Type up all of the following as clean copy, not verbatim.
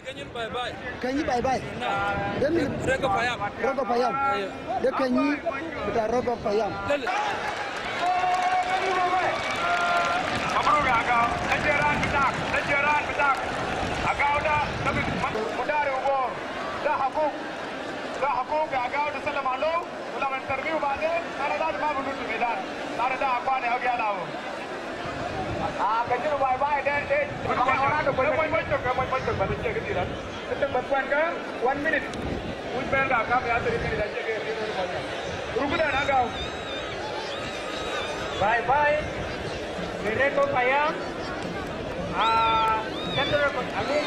Kanyi bye-bye. Demin Rogo Payam. Rogo Payam. De kanyi kita Rogo Payam. Mabrouk agak, lejaran betak. Agak udah, tapi mudari ubor. Dah hakuk agak udah salam halu. Ulang interview badan, ada dah mau duduk medan. Ada apa ni agak tahu. Kecil bye-bye deh. Orang tu poin balik cek ke tidak. Kita berpuan kan 1 minute. Ujian agak ya tadi ni dah cek ke. Rugu dah agak. Bye-bye. Rogo Payam, center kami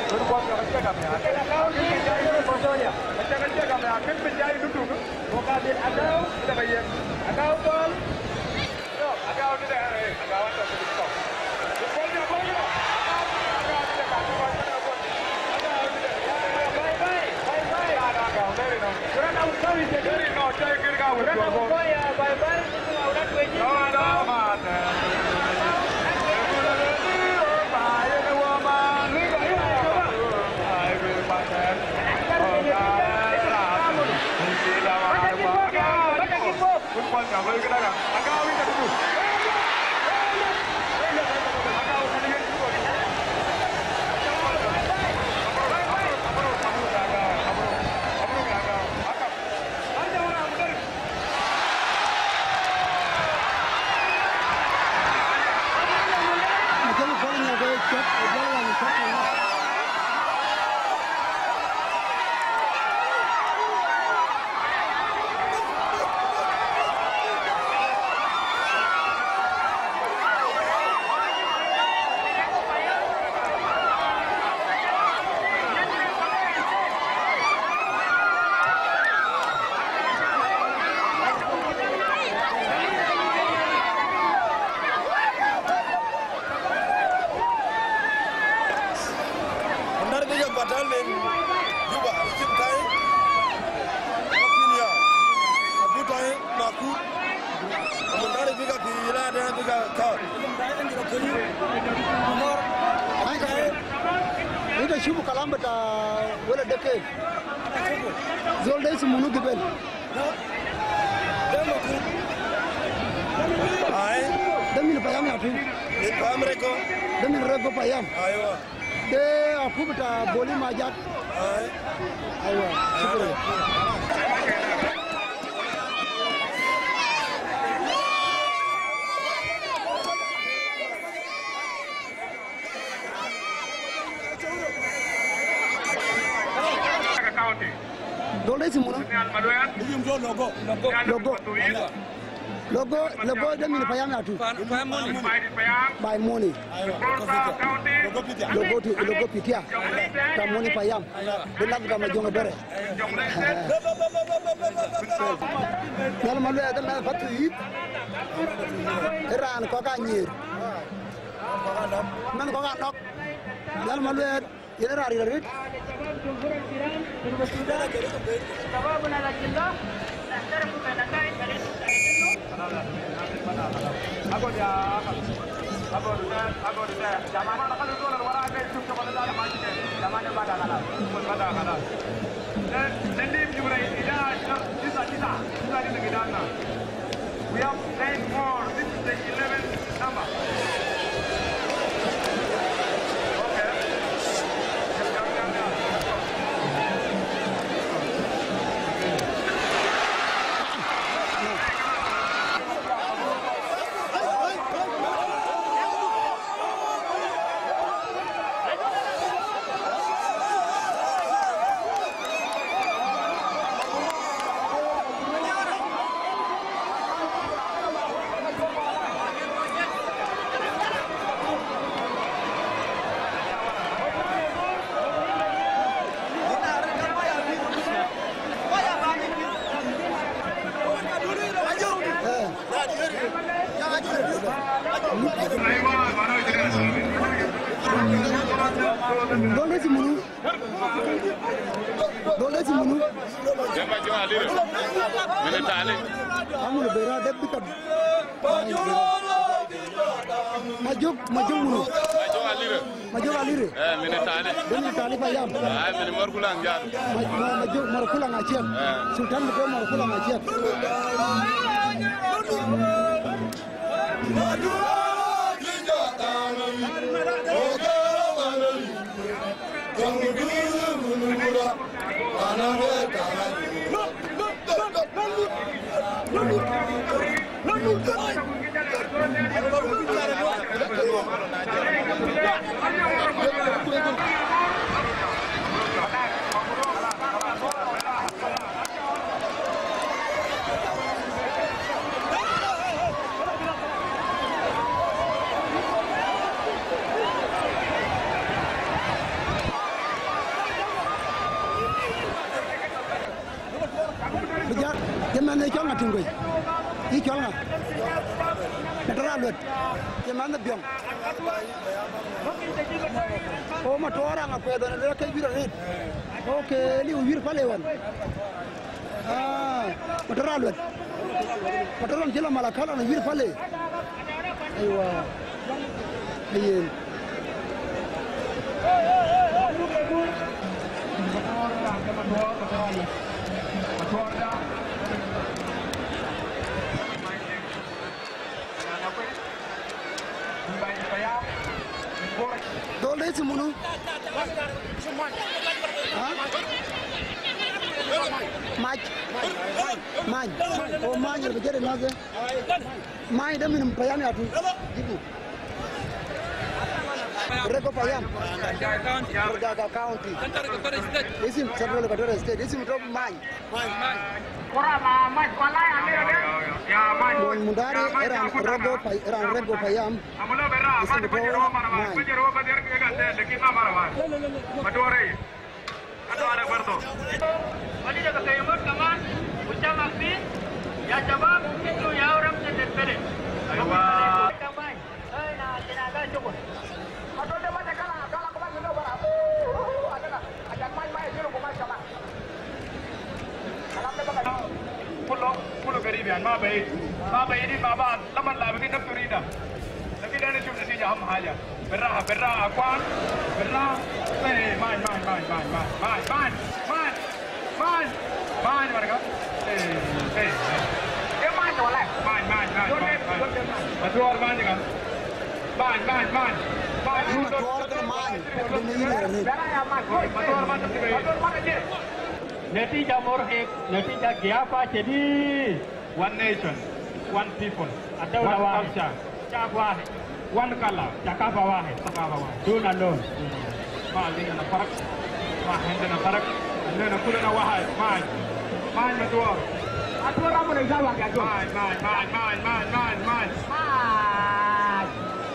berbuat kerja kami. Kalau di jalan bodohnya, kerja kami akan menjadi duduk. Muka di agak kita bayar, agak pun, agak udah deh, agak awak tu stop. Boleh. Agak tidak kami bye. Agak very no. Kurang tahu sorry jadi no cai kira kau. Kurang tahu ya bye. Itu orang tuanya. No mana. Ida shubu kalamba ta wala deke. Zol dai sumunu gibel. Ai, Demin Payam ya tu. paham reko. Demin Rogo Payam. Aywa. De aku beta boli majak. Ai. Aywa, syukur. Dole sumunu. Logo demin Payam ya tu. By money. Logo pitia. Ta money Payam. Bilang kama jonga bere. Dal malu ada na fatu yit. Iran ko ka nyir. Man ko ka nok. Dal malu ira ri rit. We have played more. This is the 11th number. Dole si munu. Jamba jual dia. Mana tak ada. Kamu lebih ada dekat. Majuk mulu. Majuk alire. Mene tali payam. Mene morkulang jadu. Majuk morkulang aciak. Sultan betul morkulang aciak. Bejar, jangan nak jangan tunggu. Ini jangan. Keterlaluan. Jangan biang. Oh, matu orang apa itu? Ada kayak biru ni. Oke, ini biru palewan. Keterlaluan. Keterlaluan jelas malah kalau ni biru pale. Aywa. Iya. Dole semunu. Maj. Oh maj berjaya naga. Maj dah minum payam ya tu. Ibu. Rego payam. Berjaga county. Isim sebelum kedua state. Isim tu maj. Korang maj kualai ambil ada. Ya maj. Mundari erang rego payam. Isim tu maj. Wali jaga kayamut kaman, ucap maksin, ya jawab itu ya orang sedepere. Aywa. Kamai, nah tenaga cukup. Atau dia macam kalau kemana mana berapa? Ada mai juru kemana kaman. Kalau kita bakal pulau Karibian, ma bayi ini bapa, laman lah begini nak turida. Tapi dia ni cuma sih jam aja. Berah akuan, berah, main mereka. Dia main tu lah. Main. Betul main juga. Main. Natija morhek, natija giapa jadi one nation, one people. Ada wahai, cakap one color, cakap wahai. Dun alone. Main dengan parak, main dengan parak. Nana kulana wahai, main betul. Aku orang boleh jawab ya tu. Main.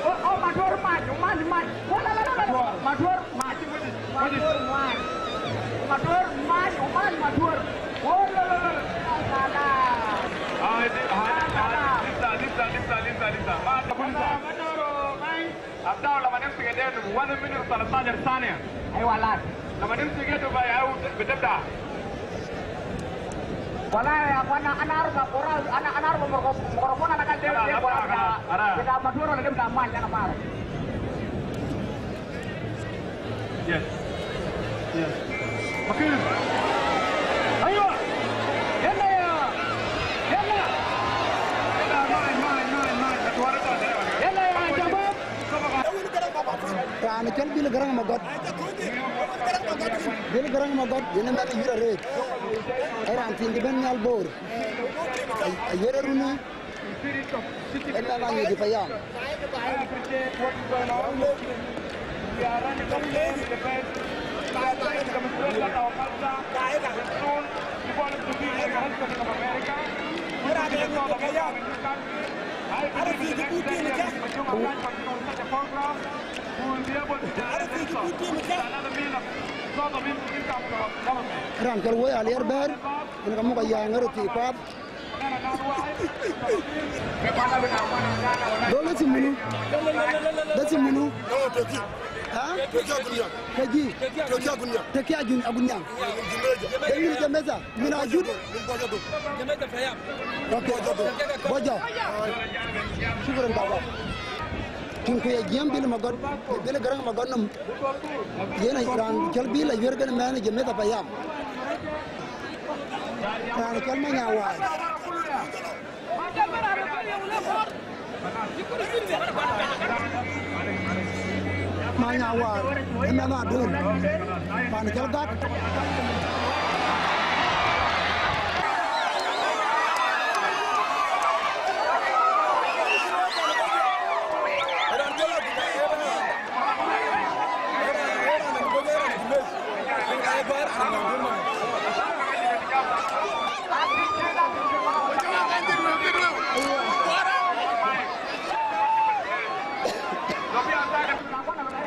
Oh, matur main. Matur. Oh, Lisa. Abdul, lama ni pergi dia 1 minit 13 saat. Ayo alat. Lama ni pergi tu bayi, ayo betul dah. Walai, anak mikrofon anak kan dia kita matur lagi kita main jangan marah. Yes. Makin. Ayo. Main. Ketua tu ada. Jawab. Rani kan bila gerang magot. Ini mana hira red. Orang tinggi ben nyalbor. Ayere runi. Enak lagi di payam. Ram kalau gue aliar ber, ini kamu kayak ngerti pap. Dole si mulu. Hah? Kaji. Teki agunyang. Ini jameza. Mina ajud. Jameza payam. Oke. Bojo. Syukuran bapak. tinku ya jam bil magod bil garang magod nam yena ran kel bil yer gan man jemme da payam ran kel ma nyawa ma nyawa ina na dur pan kel gat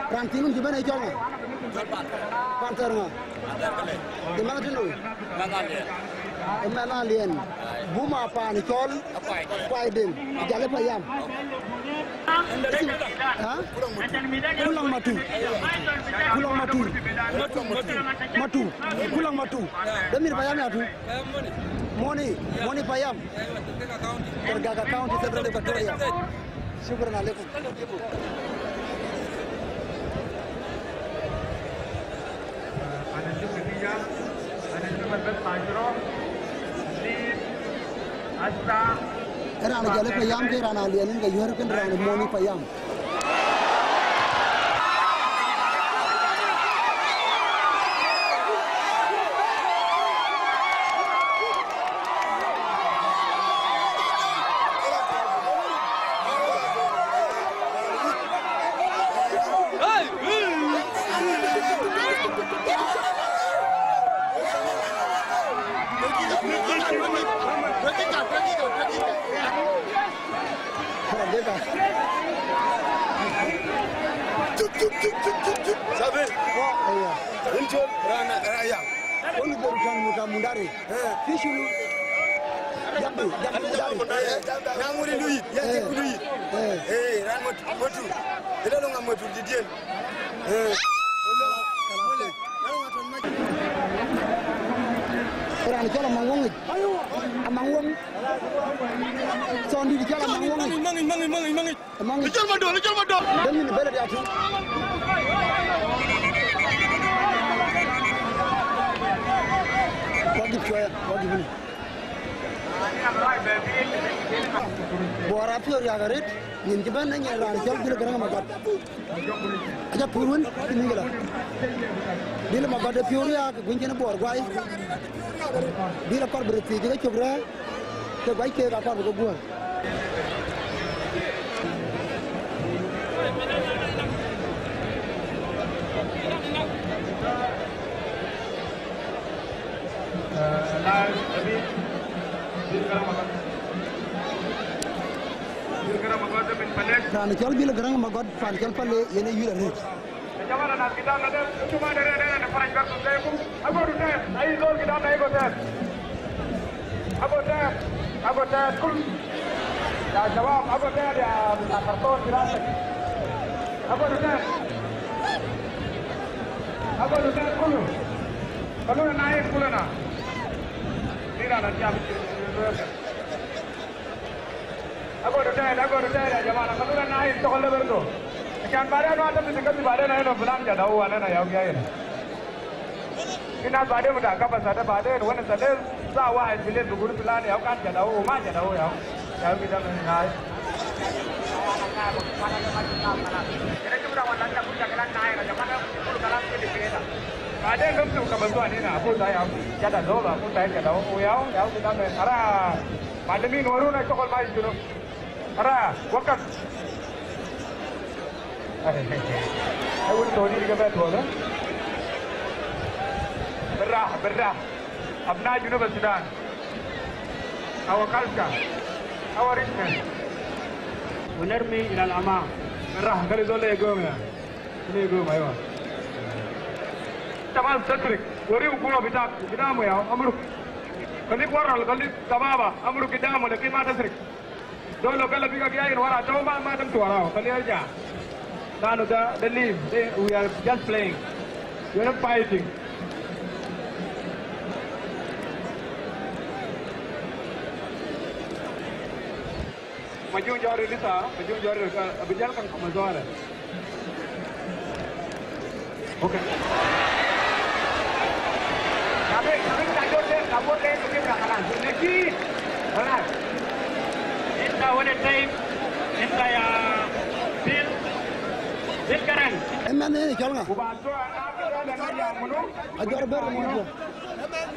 Rantinun di mana ijonga? Pantar nga. Di mana dulu? Mana alien? Buma apa ni chol? Apa idem? Jale payam. Hah? Pulang matu. Pulang matu. Matu. Pulang matu. Demir payam ya tu? Moni payam. Tergaga account di Federal Victoria. Syukran alaikum. Rana jale payam ke rana alien ke yuhar kan rana moni payam. Sabe? Iya. Unjul rana ayam. Onu berukan muka mundari. Fishu. Jambu mundari. Ngamuri duit, ya tiku duit. Ran motu. Ila lo ngamotu didien. Orang ni jalan mangwong. Mangwong. Sondi di jalan mangwong. Mangi. Mangwong. Lijol mado. Demi ni bela di atu. Wajib cuy, wajib ni. Buara pior ya garit. Nin kiban nanya rani jal bila gerang magat. Aja purun ini gila. Bila magat pior ya gunjana buar guai. Bila kor berarti juga cobra. Terbaik ke apa berkubuan. Ranikal bila gerang magod panikal pale yene yula ni. Jawara na kita ada cuma ada perang kartu saya pun. Aku udah ayo dol kita naik hotel. Aku dah kul. Ya jawab aku dah ada kartu kita. Aku dah kul. Kalau naik kul na. Tidak nanti aku. Aku udah ya jawara kalau naik tolong berdo. Kan badan ada di dekat badan ada bulan jadi tahu ada na yang gaya. Kita badan muda kapas ada badan, warna sadel sawah bilik dulu bulan ya kan jadi tahu rumah jadi tahu ya. Yang kita naik. Jadi cuma warna tak punya kelan naik aja mana pun kelan itu dikira. Badan kamu tu kebetulan ini aku saya jadi tahu aku saya jadi tahu ya kita naik. Arah badan ini baru naik cokol mais dulu. Arah wakaf. Aku Tony juga betul kan? Berah. Abna University. Our culture, our richness. ونرمي إلى الأمام. berah kali dole ego ya. Ini ego mayo. Tamal satrik. Wari ukulo kita mo ya. Amru. Kali waral kali tababa. Amru kita mo lekin mata satrik. Dolo kala biga kiai wara coba madam tuara. Kali aja. None of the leave. We are just playing. We are not fighting. maju jari Lisa, maju jari berjalan kan Amazon. Oke. Kami tajur deh, kabur deh, kita belakangan. Lagi, benar. Kita udah time, kita ya bil, bil keren. Emang ini jalan. Kubantu anak dan yang menung. Ajar bermenung.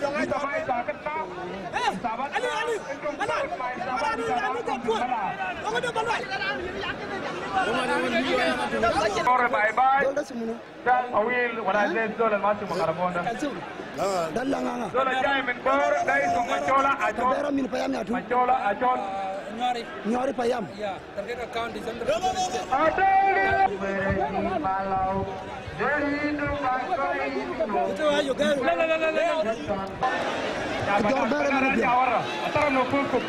Kita main sahabat kau. Sahabat. Ali. Mana? Ore bye-bye. Dan awil wadazen dolan masuk makarabonda. Dalanganga. Dolan jai min bor dai sung macola acol. Tabera min payam atu. Macola acol. Nyori payam. Ya, target account di sana. Ada malau. Jadi Itu ayo kan. Ajar benar Jawara. Atara no kukup.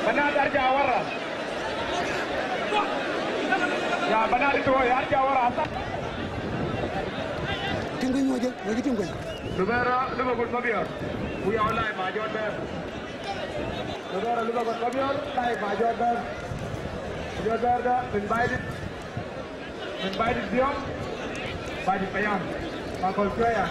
Benar Jawara. Ya benar itu ya Jawara. Tungguin aja, lagi tungguin. Lubera Liverpool Mabior. Uya online Major Bear. Lubera Liverpool Mabior live Major Bear. Major Bear dah invited dia. Bagi payam. Makol saya.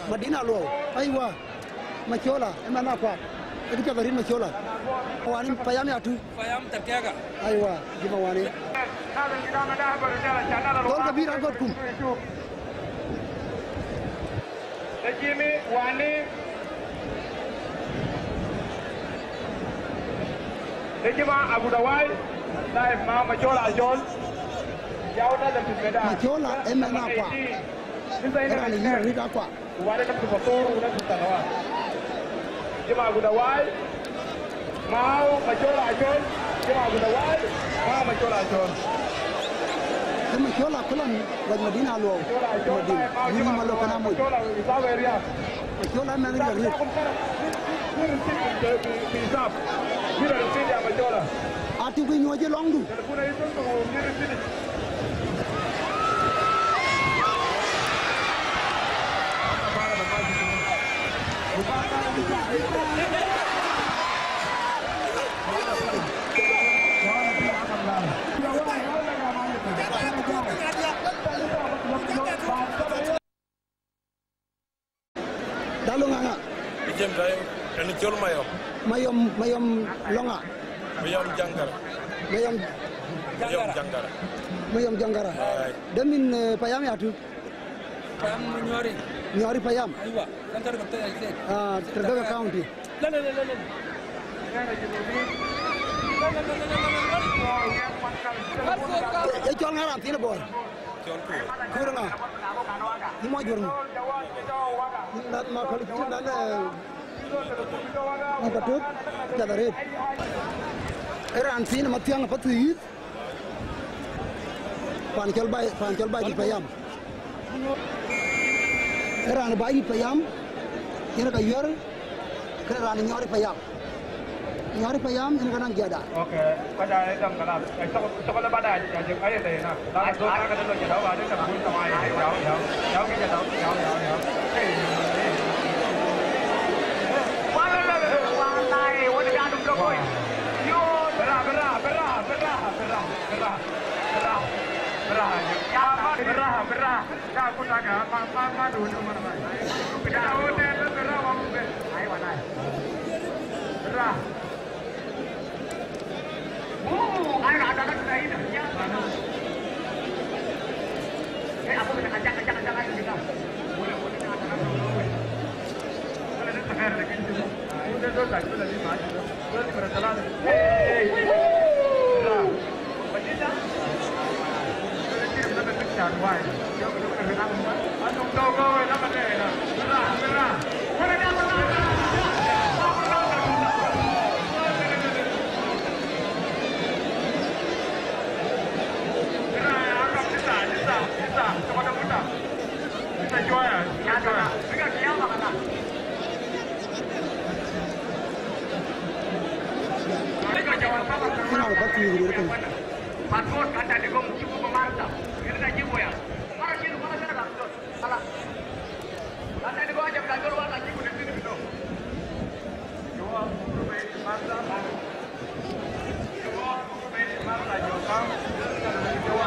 Madina lo, aywa, macola, emang apa? Kita beri macola. Wani payam atu. Payam terjaga. Aywa, gimana wani? Gol kabir angkot kum. Jimmy, Wani. Lejima Abu Dawai, live ma macola ajol. Jauh dah dari sepeda. Macola emang apa? Era ni ni apa? Wale kan motor udah kita nawa. Jima Abu Dawai. Mau macola ajol. Jima Abu Dawai. Mau macola ajol. Macola kulan wad Madina lo. Madina. Ini malu kana mo. Macola isawa area. Macola emang ni. Hisab. Mira el fin de Macola. Atu ko aja long du. Telepon itu tuh mira sini. Dalu nganga. Ijem kayo, kani jol mayom. Mayom longa. Mayom janggar. Mayom Janggar. Mayom janggara. Demin payam atu. Payam nyori. Nyori payam. Aywa, kantor kota itu. Terdaga county. La. Jual ngarap tina boy. Jol ku. Kurang. Ni mau jual. Nak mak kalau kita nak apa tu? Jadi red. Era ansin matiang apa tu? Pancol bay di payam. Era ane bay di payam. Kira kayar. Kira ane nyori payam. Nyari payam ini kan jada. Oke, pada itu kan. Sekolah pada aja aja deh nah. Lalu dua kan dulu jadi ada kan pun sama ya. Jauh kita jauh. Wanai, wanai adu koi. Yo, berah. Ya aku tanya, apa dulu mana? Kita udah berah wangu be. Ayo wanai. Berah. Paspor kata dia cukup memantap. Kita tak jiwa ya. Mana jiwa mana sana tak betul. Salah. Kata dia aja belajar luar lagi pun di sini betul. Jiwa bermain mantap. Jiwa bermain mantap. Jiwa.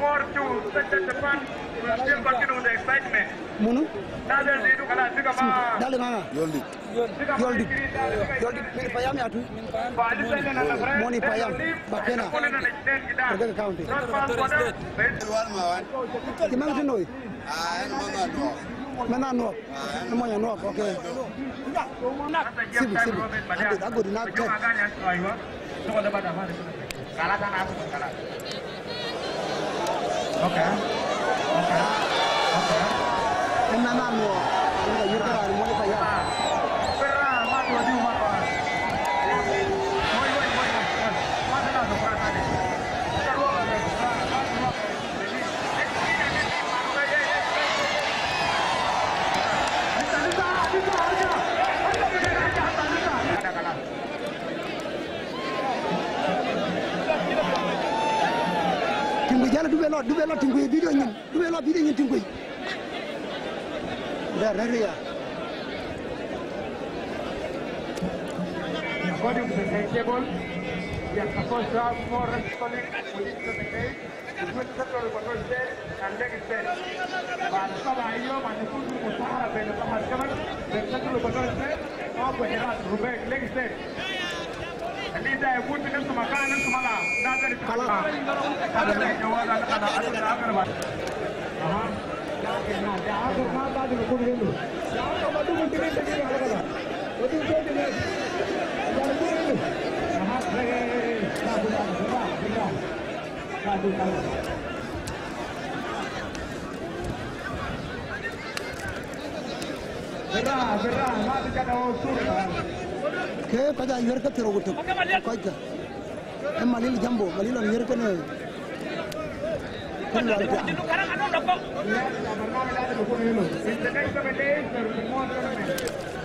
More to set the depan. Still continue with the excitement. Munu? Dale itu kalau juga mah. Dale mana? Yoldi. Yoldi min payam ya tu. Moni payam. Bakena. Pergi ke county. Di mana tu noi? Mana nuak? Namanya nuak. Okey. Sibuk. Aku di nak cek. Kalah sana aku kalah. Okey. Mana nuak? Enggak yurka dari moni payam. Tinggu jala dube lo tinggu video nyin dube lo video nyin tinggu dar ya According to the timetable, we are supposed to have more colleagues within the day, with Central Control State and Leg State. But some of you are going to Sahara Bay, the Sahara the Central Control State, or Gujarat, Rubai, Leg State. And these are good to Makan and Sumala. That's the ke kaja yurka tero gutu kaja malil jambo malil on yurka ne kan wala In the next 7 days, there will be more tournaments.